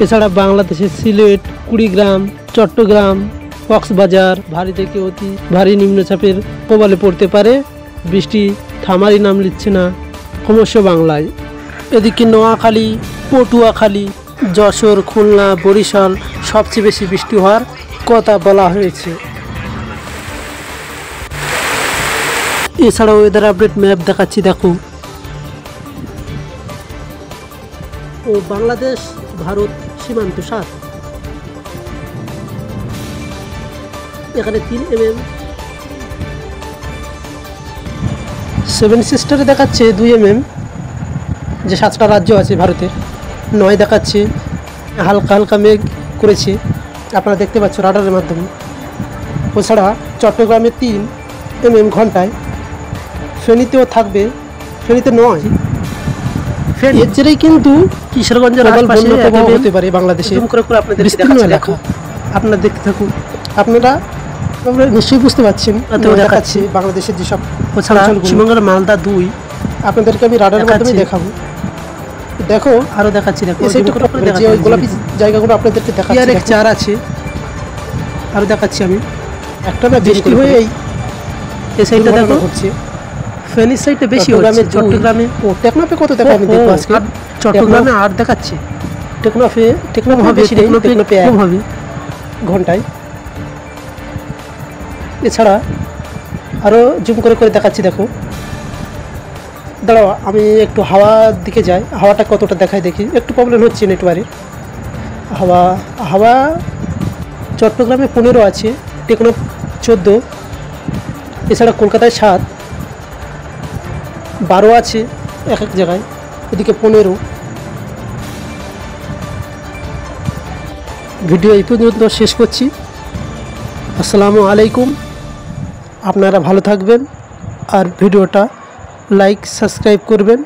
এছাড়া বাংলাদেশের সিলেট, কুড়িগ্রাম, চট্টগ্রাম, কক্সবাজার ভারী থেকে অতি ভারী নিম্নচাপের কবলে পড়তে পারে। বৃষ্টি থামারই নাম নিচ্ছে না ক্রমশ বাংলায়। এদিকে নোয়াখালী, পটুয়াখালী, যশোর, খুলনা, বরিশাল সবচেয়ে বেশি বৃষ্টি হওয়ার কথা বলা হয়েছে। এছাড়াও ওয়েদার আপডেট ম্যাপ দেখাচ্ছি, দেখো। ও বাংলাদেশ ভারত সীমান্ত 7, এখানে 3 mm। 7 সিস্টারে দেখাচ্ছে 2 mm, যে 7টা রাজ্য আছে ভারতের। 9 দেখাচ্ছে, হালকা হালকা মেঘ করেছে, আপনারা দেখতে পাচ্ছ রাডারের মাধ্যমে। ওছাড়া চট্টগ্রামে 3 mm ঘন্টায়, ফেনীতেও থাকবে, ফেনীতে 9। এর জেরেই কিন্তু কিশোরগঞ্জের আশপাশে হতে পারে বাংলাদেশে বিস্তীর্ণ এলাকা। আপনারা দেখতে থাকুন, আপনারা নিশ্চয়ই বুঝতে পারছেন। দেখাচ্ছি বাংলাদেশের যেসব পশ্চিমবঙ্গের মালদা 2, আপনাদেরকে আমি রাডারের মাধ্যমে দেখাবো। দেখো আরও দেখাচ্ছি, দেখো যে ওই গোলাপি জায়গাগুলো আপনাদেরকে দেখাচ্ছি। আর 4 আছে, আরও দেখাচ্ছি আমি। একটা না বৃষ্টি হয়ে এই সাইডটা দেখো হচ্ছে, ফেনীর সাইডে বেশি হচ্ছে। চট্টগ্রামে ও টেকনাফে কত দেখা আমি দেখবো আজকে। চট্টগ্রামে 8 দেখাচ্ছে, টেকনাফে বেশি, টেকনাফে কম হবে ঘন্টায়। এছাড়া আরও জুম করে করে দেখাচ্ছি, দেখো। দাঁড়াও আমি একটু হাওয়ার দিকে যাই, হাওয়াটা কতটা দেখায় দেখি। একটু প্রবলেম হচ্ছে নেটওয়ার্কে। হাওয়া চট্টগ্রামে 15 আছে, টেকনাফ 14, এছাড়া কলকাতায় 7, 12 আছে এক এক জায়গায়, এদিকে 15। ভিডিও এই পর্যন্ত শেষ করছি। আসসালামু আলাইকুম। আপনারা ভালো থাকবেন আর ভিডিওটা লাইক সাবস্ক্রাইব করবেন।